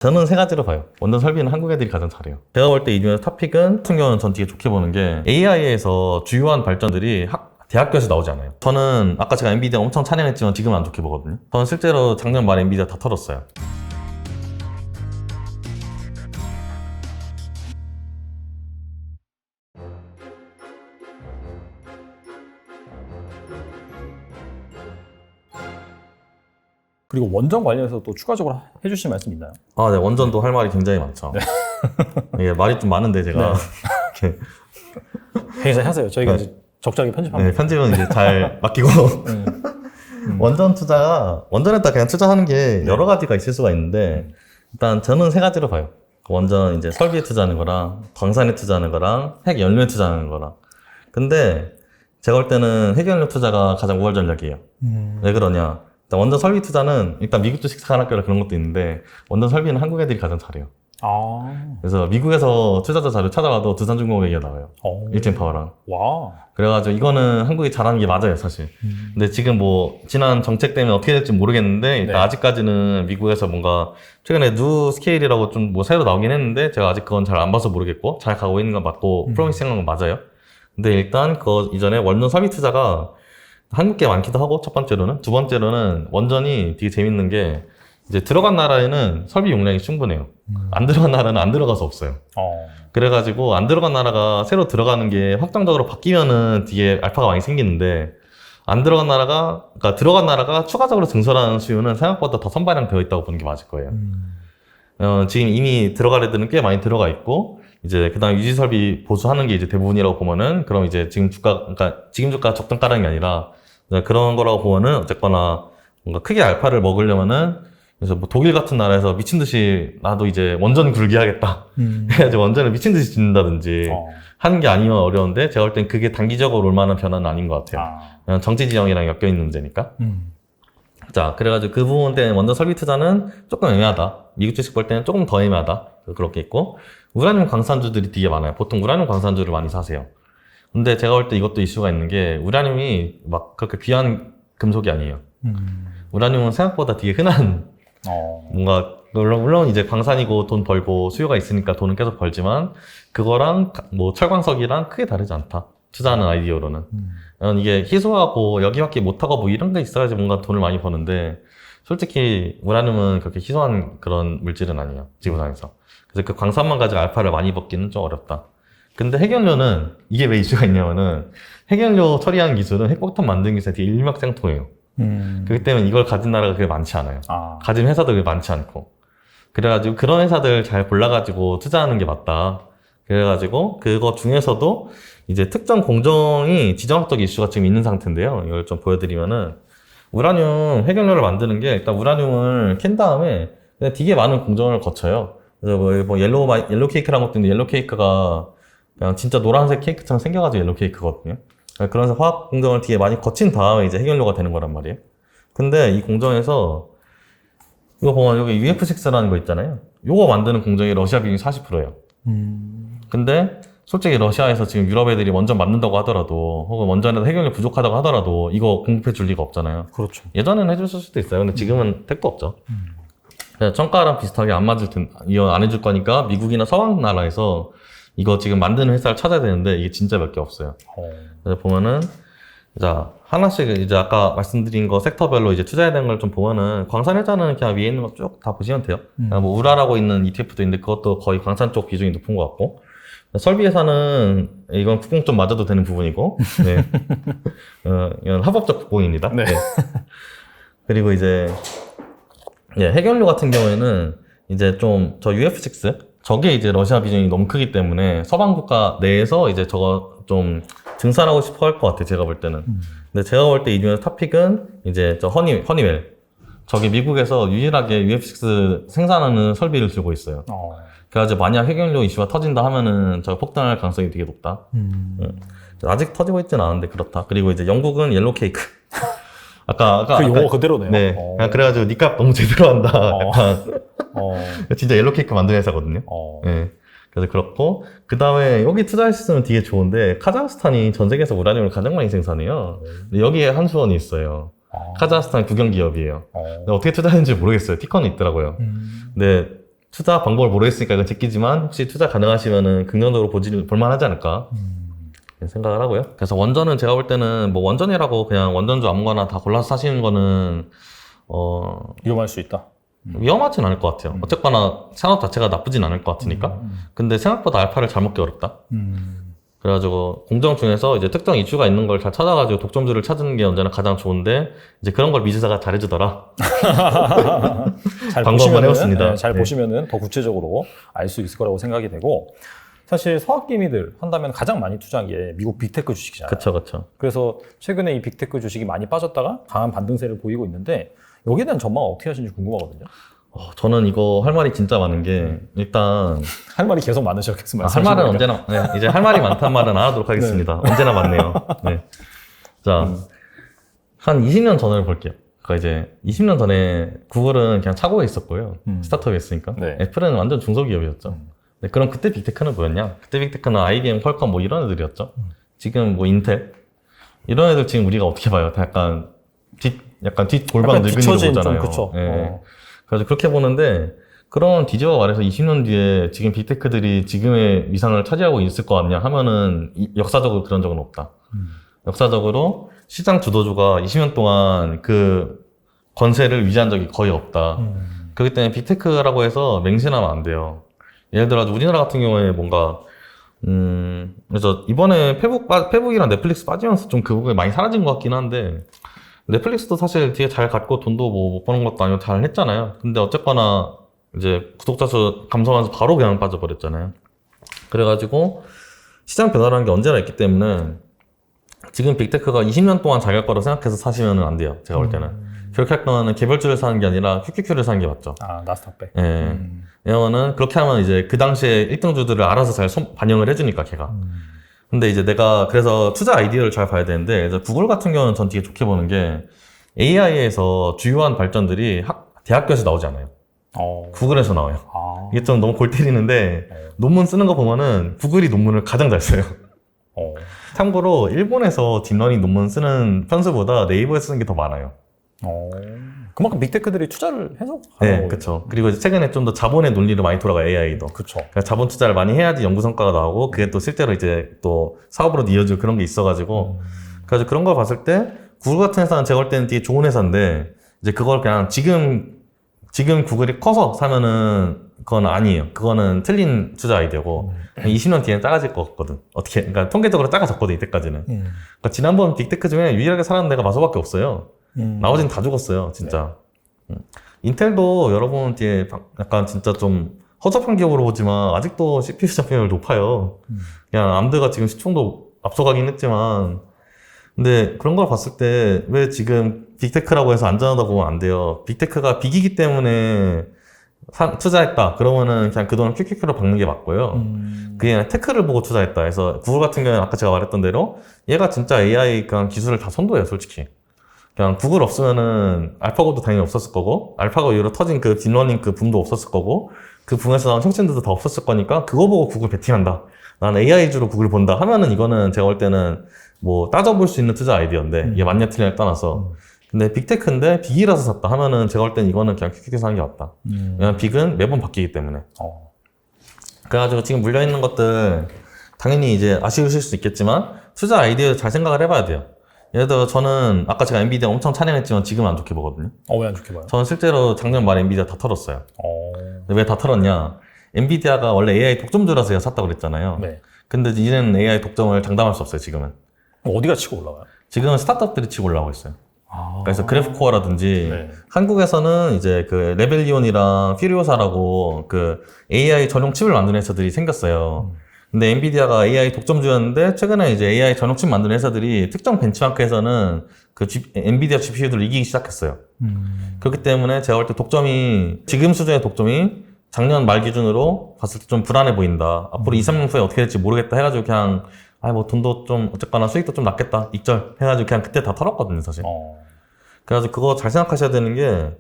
저는 세 가지로 봐요. 원전 설비는 한국 애들이 가장 잘해요. 제가 볼 때 이 중에서 탑픽은 같은 경우는 전 되게 좋게 보는 게 AI에서 주요한 발전들이 대학교에서 나오지 않아요. 저는 아까 제가 엔비디아 엄청 찬양했지만 지금은 안 좋게 보거든요. 저는 실제로 작년 말에 엔비디아 다 털었어요. 그리고 원전 관련해서 또 추가적으로 해주실 말씀 있나요? 네, 원전도 할 말이 굉장히 많죠. 이게 말이 좀 많은데 제가 이렇게 회의사 하세요. 저희가 이제 적절하게 편집합니다. 편집은 이제 잘 맡기고 원전 투자가 원전에다 그냥 투자하는 게 여러 가지가 있을 수가 있는데 일단 저는 세 가지로 봐요. 원전 이제 설비에 투자하는 거랑 광산에 투자하는 거랑 핵 연료에 투자하는 거랑. 근데 제가 볼 때는 핵 연료 투자가 가장 우월 전략이에요. 왜 그러냐? 원전 설비 투자는 일단 미국 주식 산학교라 그런 것도 있는데 원전 설비는 한국 애들이 가장 잘해요. 그래서 미국에서 투자자 자료 찾아봐도 두산중공업 얘기가 나와요. 일진파워랑. 와. 그래가지고 이거는 한국이 잘하는 게 맞아요, 사실. 근데 지금 뭐 지난 정책 때문에 어떻게 될지 모르겠는데 일단 아직까지는 미국에서 뭔가 최근에 뉴 스케일이라고 좀 뭐 새로 나오긴 했는데 제가 아직 그건 잘 안 봐서 모르겠고 잘 가고 있는 건 맞고 프로미싱한 건 맞아요. 근데 일단 그거 이전에 원전 설비 투자가 한국 게 많기도 하고 첫 번째로는 두 번째로는 원전이 되게 재밌는 게 이제 들어간 나라에는 설비 용량이 충분해요. 안 들어간 나라는 안 들어가서 없어요. 그래가지고 안 들어간 나라가 새로 들어가는 게 확정적으로 바뀌면은 되게 알파가 많이 생기는데 안 들어간 나라가 그러니까 들어간 나라가 추가적으로 증설하는 수요는 생각보다 더 선반영되어 있다고 보는 게 맞을 거예요. 지금 이미 들어갈 애들은 꽤 많이 들어가 있고 이제 그다음 유지 설비 보수하는 게 이제 대부분이라고 보면은 그럼 이제 지금 주가 그러니까 지금 주가 적당가라는 게 아니라 그런 거라고 보면은 어쨌거나 뭔가 크게 알파를 먹으려면은 그래서 뭐 독일 같은 나라에서 미친 듯이 나도 이제 원전 굴기 하겠다 해가지고 원전을 미친 듯이 짓는다든지 하는 게 아니면 어려운데 제가 볼 땐 그게 단기적으로 올 만한 변화는 아닌 것 같아요. 그냥 정치 지형이랑 엮여 있는 문제니까. 자, 그래가지고 그 부분 때문에 원전 설비 투자는 조금 애매하다. 미국 주식 볼 때는 조금 더 애매하다. 그렇게 있고 우라늄 광산주들이 되게 많아요. 보통 우라늄 광산주를 많이 사세요. 근데 제가 볼 때 이것도 이슈가 있는 게 우라늄이 막 그렇게 귀한 금속이 아니에요. 우라늄은 생각보다 되게 흔한 뭔가 물론 이제 광산이고 돈 벌고 수요가 있으니까 돈은 계속 벌지만 그거랑 뭐 철광석이랑 크게 다르지 않다. 투자하는 아이디어로는. 이게 희소하고 여기밖에 못하고 뭐 이런 게 있어야지 뭔가 돈을 많이 버는데 솔직히 우라늄은 그렇게 희소한 그런 물질은 아니에요. 지구상에서. 그래서 그 광산만 가지고 알파를 많이 벗기는 좀 어렵다. 근데 핵연료는 이게 왜 이슈가 있냐면은 핵연료 처리하는 기술은 핵폭탄 만드는 기술이 되게 일맥상통해요. 그렇기 때문에 이걸 가진 나라가 그렇게 많지 않아요. 가진 회사도 그렇게 많지 않고. 그래가지고 그런 회사들 잘 골라가지고 투자하는 게 맞다. 그래가지고 그거 중에서도 이제 특정 공정이 지정학적 이슈가 지금 있는 상태인데요. 이걸 좀 보여드리면은 우라늄 핵연료를 만드는 게 일단 우라늄을 캔 다음에 되게 많은 공정을 거쳐요. 그래서 뭐 옐로우 케이크라는 것도 있는데 옐로우 케이크가 그냥 진짜 노란색 케이크처럼 생겨가지고 옐로우 케이크거든요. 그래서 화학 공정을 되게 많이 거친 다음에 이제 핵연료가 되는 거란 말이에요. 근데 이 공정에서 이거 보면 여기 UF6라는 거 있잖아요. 요거 만드는 공정이 러시아 비중이 40%예요. 근데 솔직히 러시아에서 지금 유럽 애들이 원전 만든다고 하더라도 혹은 원전에서 핵연료 부족하다고 하더라도 이거 공급해 줄 리가 없잖아요. 그렇죠. 예전에는 해줬을 수도 있어요. 근데 지금은 택도 없죠. 정가랑 비슷하게 안 맞을 텐데 이거 안 해줄 거니까 미국이나 서방 나라에서 이거 지금 만드는 회사를 찾아야 되는데 이게 진짜 몇 개 없어요. 그래서 보면은 자 하나씩 이제 아까 말씀드린 거 섹터별로 이제 투자해야 되는 걸 좀 보면은 광산 회사는 그냥 위에 있는 거 쭉 다 보시면 돼요. 뭐 우라라고 있는 ETF도 있는데 그것도 거의 광산 쪽 비중이 높은 것 같고 설비 회사는 이건 국공 좀 맞아도 되는 부분이고 네. 이건 합법적 국공입니다. 네. 네. 그리고 이제 핵연료 같은 경우에는 이제 좀 저 UF6 저게 이제 러시아 비중이 너무 크기 때문에 서방 국가 내에서 이제 저거 좀 증산하고 싶어 할 것 같아요. 제가 볼 때는. 근데 제가 볼 때 이 중에서 탑픽은 이제 저 허니웰. 저게 미국에서 유일하게 UF6 생산하는 설비를 들고 있어요. 그래가지고 만약 핵연료 이슈가 터진다 하면은 저 폭등할 가능성이 되게 높다. 아직 터지고 있지는 않은데 그렇다. 그리고 이제 영국은 옐로우 케이크. 아까 그 용어 그대로네요. 네. 그래가지고 니값 너무 제대로 한다. 약간. 진짜 옐로우 케이크 만드는 회사거든요. 네. 그래서 그렇고 그 다음에 여기 투자할 수 있으면 되게 좋은데 카자흐스탄이 전 세계에서 우라늄을 가장 많이 생산해요. 근데 여기에 한수원이 있어요. 카자흐스탄 국영 기업이에요. 근데 어떻게 투자했는지 모르겠어요. 티커는 있더라고요. 근데 투자 방법을 모르겠으니까 이건 제끼지만 혹시 투자 가능하시면은 긍정적으로 볼만하지 않을까 생각을 하고요. 그래서 원전은 제가 볼 때는 뭐 원전이라고 그냥 원전주 아무거나 다 골라서 사시는 거는 위험할 수 있다. 위험하진 않을 것 같아요. 어쨌거나 산업 자체가 나쁘진 않을 것 같으니까. 근데 생각보다 알파를 잘 먹기 어렵다. 그래가지고 공정 중에서 이제 특정 이슈가 있는 걸 잘 찾아가지고 독점주를 찾는 게 언제나 가장 좋은데 이제 그런 걸 미주사가 잘해주더라. 잘 광고 한번 보시면은, 해봤습니다. 네, 잘 네. 보시면은 더 구체적으로 알 수 있을 거라고 생각이 되고 사실 서학개미들 한다면 가장 많이 투자한 게 미국 빅테크 주식이잖아요. 그쵸. 그래서 최근에 이 빅테크 주식이 많이 빠졌다가 강한 반등세를 보이고 있는데 여기에 대한 전망 어떻게 하시는지 궁금하거든요. 저는 이거 할 말이 진짜 많은 게 일단 할 말이 계속 많으셔 계속 할 말은 언제나 이제 할 말이 많단 말은 안 하도록 하겠습니다. 언제나 많네요. 네. 자, 한 20년 전을 볼게요. 그러니까 이제 20년 전에 구글은 그냥 차고에 있었고요. 스타트업이었으니까. 네. 애플은 완전 중소기업이었죠. 네, 그럼 그때 빅테크는 뭐였냐? 그때 빅테크는 IBM, 퀄컴 뭐 이런 애들이었죠. 지금 뭐 인텔 이런 애들 지금 우리가 어떻게 봐요? 다 약간 뒷 골반 늙은이로 보잖아요. 그쵸. 네. 그래서 그렇게 보는데 그런 뒤집어 말해서 20년 뒤에 지금 빅테크들이 지금의 위상을 차지하고 있을 것 같냐 하면은 역사적으로 그런 적은 없다. 역사적으로 시장 주도주가 20년 동안 그 권세를 유지한 적이 거의 없다. 그렇기 때문에 빅테크라고 해서 맹신하면 안 돼요. 예를 들어 우리나라 같은 경우에 뭔가 그래서 이번에 페북이랑 넷플릭스 빠지면서 좀 그 부분이 많이 사라진 것 같긴 한데 넷플릭스도 사실 뒤에 잘 갖고 돈도 뭐 못 버는 것도 아니고 잘 했잖아요. 근데 어쨌거나 이제 구독자 수 감소하면서 바로 그냥 빠져버렸잖아요. 그래가지고 시장 변화라는 게 언제나 있기 때문에 지금 빅테크가 20년 동안 자기 할 거라고 생각해서 사시면 안 돼요. 제가 볼 때는. 그렇게 할 거는 개별주를 사는 게 아니라 QQQ를 사는 게 맞죠. 아, 나스닥백. 예. 왜냐면은 그렇게 하면 이제 그 당시에 1등주들을 알아서 잘 반영을 해주니까 걔가. 근데 이제 내가 그래서 투자 아이디어를 잘 봐야 되는데 이제 구글 같은 경우는 전 되게 좋게 보는 게 AI에서 주요한 발전들이 대학교에서 나오지 않아요. 구글에서 나와요. 이게 좀 너무 골 때리는데 논문 쓰는 거 보면은 구글이 논문을 가장 잘 써요. 참고로 일본에서 딥러닝 논문 쓰는 편수보다 네이버에 쓰는 게 더 많아요. 그만큼 빅테크들이 투자를 해서 네, 그렇죠. 그리고 이제 최근에 좀 더 자본의 논리로 많이 돌아가 AI도. 그렇죠. 그러니까 자본 투자를 많이 해야지 연구 성과가 나오고 그게 또 실제로 이제 또 사업으로 이어질 그런 게 있어가지고 그래서 그런 걸 봤을 때 구글 같은 회사는 제가 볼 때는 되게 좋은 회사인데 이제 그걸 그냥 지금 구글이 커서 사면은 그건 아니에요. 그거는 틀린 투자 아이디어고 20년 뒤에는 작아질 것 같거든. 어떻게? 그러니까 통계적으로 작아졌거든 이때까지는. 그러니까 지난번 빅테크 중에 유일하게 살아난 데가 마소밖에 없어요. 나머지는 다 죽었어요, 진짜. 인텔도 여러분 뒤에 약간 진짜 좀 허접한 기업으로 보지만 아직도 CPU 시장 높아요. 그냥 암드가 지금 시총도 앞서가긴 했지만 근데 그런 걸 봤을 때 왜 지금 빅테크라고 해서 안전하다고 보면 안 돼요. 빅테크가 빅이기 때문에 투자했다. 그러면은 그냥 그동안 QQQ로 박는 게 맞고요. 그게 아니라 테크를 보고 투자했다. 그래서 구글 같은 경우는 아까 제가 말했던 대로 얘가 진짜 AI 그냥 기술을 다 선도해요, 솔직히. 그냥 구글 없으면은 알파고도 당연히 없었을 거고, 알파고 이후로 터진 그 딥러닝 그 붐도 없었을 거고, 그 붐에서 나온 혁신들도 다 없었을 거니까, 그거 보고 구글 베팅한다. 난 AI주로 구글 본다 하면은 이거는 제가 볼 때는 뭐 따져볼 수 있는 투자 아이디어인데, 이게 맞냐 틀리냐를 떠나서. 근데 빅테크인데 빅이라서 샀다 하면은 제가 볼 때는 이거는 그냥 큐큐큐 사는 게 맞다. 왜냐면 빅은 매번 바뀌기 때문에. 그래가지고 지금 물려있는 것들, 당연히 이제 아쉬우실 수 있겠지만, 투자 아이디어 잘 생각을 해봐야 돼요. 예를 들어 저는 아까 제가 엔비디아 엄청 찬양했지만 지금은 안 좋게 보거든요. 왜 안 좋게 봐요? 저는 실제로 작년 말에 엔비디아 다 털었어요. 왜 다 털었냐? 엔비디아가 원래 AI 독점주라서 제가 샀다고 그랬잖아요. 네. 근데 이제는 AI 독점을 장담할 수 없어요, 지금은. 어디가 치고 올라가요? 지금은 스타트업들이 치고 올라오고 있어요. 그래서 그래프코어라든지 네. 한국에서는 이제 그 레벨리온이랑 퓨리오사라고 그 AI 전용 칩을 만드는 회사들이 생겼어요. 근데 엔비디아가 AI 독점주였는데 최근에 이제 AI 전용 칩 만드는 회사들이 특정 벤치마크에서는 그 엔비디아 GPU들을 이기기 시작했어요. 그렇기 때문에 제가 볼 때 독점이 지금 수준의 독점이 작년 말 기준으로 봤을 때 좀 불안해 보인다. 앞으로 2, 3년 후에 어떻게 될지 모르겠다 해가지고 그냥 뭐 돈도 좀 어쨌거나 수익도 좀 낮겠다. 익절 해가지고 그냥 그때 다 털었거든요, 사실. 그래가지고 그거 잘 생각하셔야 되는 게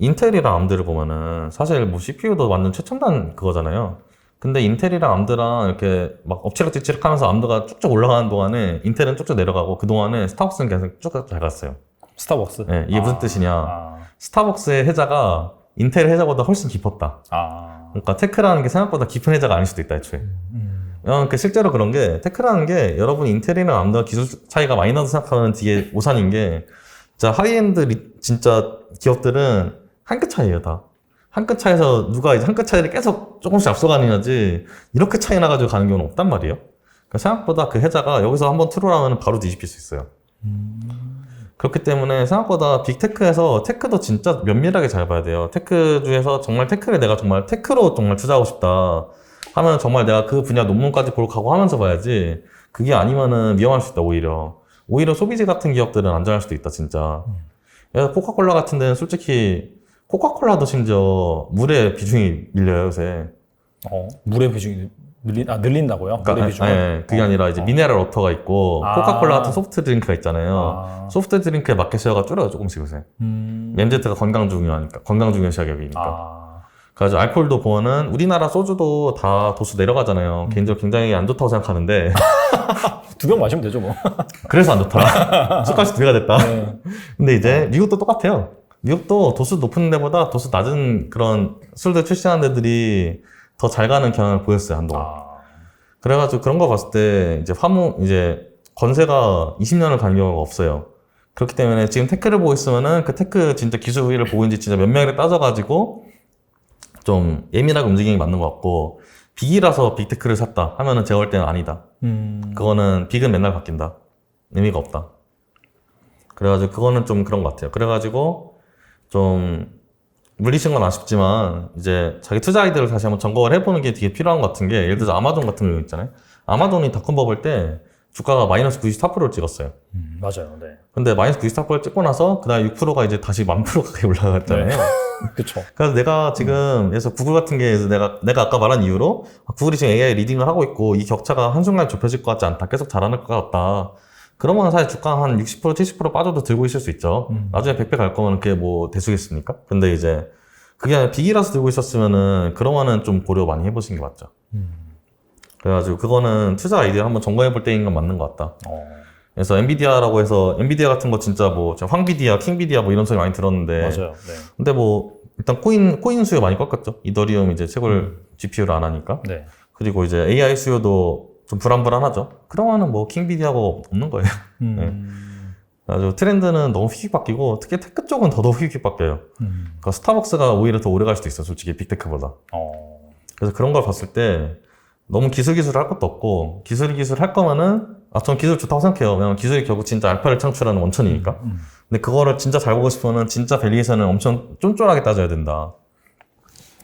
인텔이랑 암드를 보면은 사실 뭐 CPU도 완전 최첨단 그거잖아요. 근데 인텔이랑 암드랑 이렇게 막 엎치락뒤치락 하면서 암드가 쭉쭉 올라가는 동안에 인텔은 쭉쭉 내려가고 그 동안에 스타벅스는 계속 쭉 잘 갔어요. 스타벅스? 네, 이게 무슨 뜻이냐. 스타벅스의 해자가 인텔 해자보다 훨씬 깊었다. 그러니까 테크라는 게 생각보다 깊은 해자가 아닐 수도 있다, 애초에. 그러니까 실제로 그런 게, 테크라는 게 여러분 인텔이나 암드와 기술 차이가 많이 나서 생각하는 되게 오산인 게, 진짜 하이엔드 진짜 기업들은 한 끗 차이예요, 다. 한 끗 차이에서 누가 이제 한 끗 차이를 계속 조금씩 앞서가느냐지, 이렇게 차이 나가지고 가는 경우는 없단 말이에요. 그러니까 생각보다 그 해자가 여기서 한번 트롤하면 바로 뒤집힐 수 있어요. 그렇기 때문에 생각보다 빅테크에서 테크도 진짜 면밀하게 잘 봐야 돼요. 테크 중에서 정말 테크를 내가 정말 테크로 정말 투자하고 싶다 하면 정말 내가 그 분야 논문까지 보러 가고 하면서 봐야지. 그게 아니면은 위험할 수 있다, 오히려. 오히려 소비재 같은 기업들은 안전할 수도 있다, 진짜. 그래서 코카콜라 같은 데는 솔직히 코카콜라도 심지어 물의 비중이 밀려요, 요새. 물의 비중이 늘린다고요? 그러니까, 물의 비중을? 아니, 그게 아니라 이제 미네랄 워터가 있고 코카콜라 같은 소프트 드링크가 있잖아요. 소프트 드링크의 마켓 쉐어가 줄어요, 조금씩 요새. MZ가 건강 중요하니까, 건강 중요 시각이니까. 그래서 알코올도 보면은 우리나라 소주도 다 도수 내려가잖아요. 개인적으로 굉장히 안 좋다고 생각하는데 2병 마시면 되죠, 뭐. 그래서 안 좋더라. 술값이 2배가 됐다. 근데 이제 미국도 똑같아요. 미국도 도수 높은 데보다 도수 낮은 그런 술들 출시하는 데들이 더 잘 가는 경향을 보였어요, 한동안. 그래가지고 그런 거 봤을 때 이제 건세가 20년을 간 경우가 없어요. 그렇기 때문에 지금 테크를 보고 있으면은 그 테크 진짜 기술 우위를 보고 있는지 진짜 면밀하게 따져가지고 좀 예민하게 움직이는 게 맞는 것 같고, 빅이라서 빅테크를 샀다 하면은 제가 볼 때는 아니다. 그거는 빅은 맨날 바뀐다. 의미가 없다. 그래가지고 그거는 좀 그런 것 같아요. 그래가지고 좀 물리친 건 아쉽지만 이제 자기 투자 아이디어를 다시 한번 점검을 해보는 게 되게 필요한 것 같은 게, 예를 들어서 아마존 같은 경우 있잖아요. 아마존이 닷컴 버블 때 주가가 마이너스 94%를 찍었어요. 맞아요, 네. 근데 마이너스 94%를 찍고 나서 그다음에 6%가 이제 다시 10,000% 가까이 올라갔잖아요. 네. 그쵸. 그래서 내가 지금 그래서 구글 같은 게 내가 아까 말한 이유로 구글이 지금 AI 리딩을 하고 있고 이 격차가 한순간에 좁혀질 것 같지 않다. 계속 잘하는 것 같다. 그러면 사실 주가 한 60% 70% 빠져도 들고 있을 수 있죠. 나중에 100배 갈 거면 그게 뭐 대수겠습니까? 근데 이제 그게 아니라 빅이라서 들고 있었으면은 그러면은 좀 고려 많이 해보신 게 맞죠. 그래가지고 그거는 투자 아이디어 한번 점검해 볼 때인 건 맞는 것 같다. 그래서 엔비디아라고 해서 엔비디아 같은 거 진짜 뭐 황비디아, 킹비디아 뭐 이런 소리 많이 들었는데, 맞아요. 네. 근데 뭐 일단 코인 수요 많이 꺾었죠. 이더리움 이제 채굴 GPU를 안 하니까. 네. 그리고 이제 AI 수요도 좀 불안불안하죠. 그러면은 뭐 킹비디아가 없는 거예요. 네. 아주 트렌드는 너무 휙휙 바뀌고 특히 테크 쪽은 더더욱 휙휙 바뀌어요. 그러니까 스타벅스가 오히려 더 오래 갈 수도 있어, 솔직히 빅테크보다. 그래서 그런 걸 봤을 때 너무 기술 할 것도 없고, 기술 할 거면은 전 기술 좋다고 생각해요. 왜냐면 기술이 결국 진짜 알파를 창출하는 원천이니까. 근데 그거를 진짜 잘 보고 싶으면 진짜 밸류에이션을 엄청 쫀쫀하게 따져야 된다.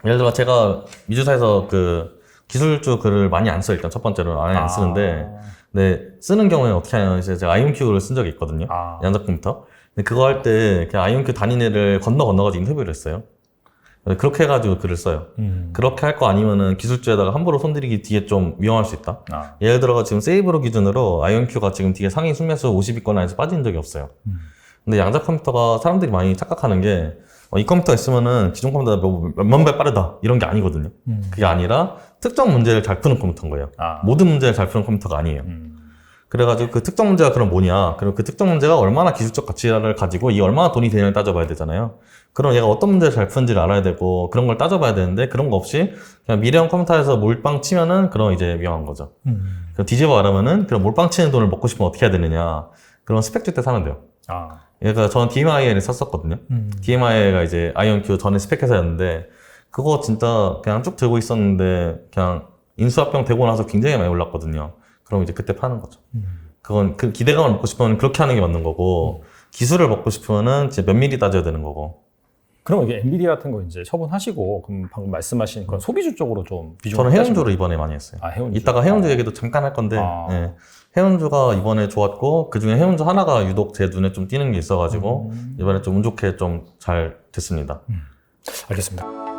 예를 들어 제가 미주사에서 그 기술주 글을 많이 안 써요. 일단 첫 번째로는 아예 안 쓰는데, 네, 쓰는 경우에 어떻게 하냐면 이제 제가 IonQ를 쓴 적이 있거든요. 양자 컴퓨터. 근데 그거 할 때 그냥 IonQ 단인 애를 건너가지고 인터뷰를 했어요. 그렇게 해가지고 글을 써요. 그렇게 할 거 아니면은 기술주에다가 함부로 손들이기 뒤에 좀 위험할 수 있다. 예를 들어 지금 세이브로 기준으로 아이온큐가 지금 뒤에 상위 순매수 50위권 안에서 빠진 적이 없어요. 근데 양자 컴퓨터가 사람들이 많이 착각하는 게 이 컴퓨터가 있으면은 기존 컴퓨터보다 몇만 배 빠르다 이런 게 아니거든요. 그게 아니라 특정 문제를 잘 푸는 컴퓨터인 거예요. 모든 문제를 잘 푸는 컴퓨터가 아니에요. 그래가지고 그 특정 문제가 그럼 뭐냐, 그리고 그 특정 문제가 얼마나 기술적 가치를 가지고 이 얼마나 돈이 되냐를 따져봐야 되잖아요. 그럼 얘가 어떤 문제를 잘 푸는지를 알아야 되고 그런 걸 따져봐야 되는데, 그런 거 없이 그냥 미래형 컴퓨터에서 몰빵 치면은 그럼 이제 위험한 거죠. 그럼 뒤집어 말하면은 그럼 몰빵 치는 돈을 먹고 싶으면 어떻게 해야 되느냐, 그럼 스펙 줄 때 사면 돼요. 그러니까 저는 DMIA를 썼었거든요. DMIA가 이제 아이온큐 전에 스펙 회사였는데 그거 진짜 그냥 쭉 들고 있었는데 그냥 인수합병 되고 나서 굉장히 많이 올랐거든요. 그럼 이제 그때 파는 거죠. 그건 그 기대감을 먹고 싶으면 그렇게 하는 게 맞는 거고, 기술을 먹고 싶으면은 이제 면밀히 따져야 되는 거고. 그럼 이게 엔비디아 같은 거 이제 처분하시고, 그럼 방금 말씀하신 그런 소비주 쪽으로 좀 비중을 저는 해운주로 이번에 많이 했어요. 해운주. 이따가 해운주 얘기도 잠깐 할 건데, 네. 해운주가 이번에 좋았고, 그 중에 해운주 하나가 유독 제 눈에 좀 띄는 게 있어가지고, 이번에 좀 운 좋게 좀 잘 됐습니다. 알겠습니다.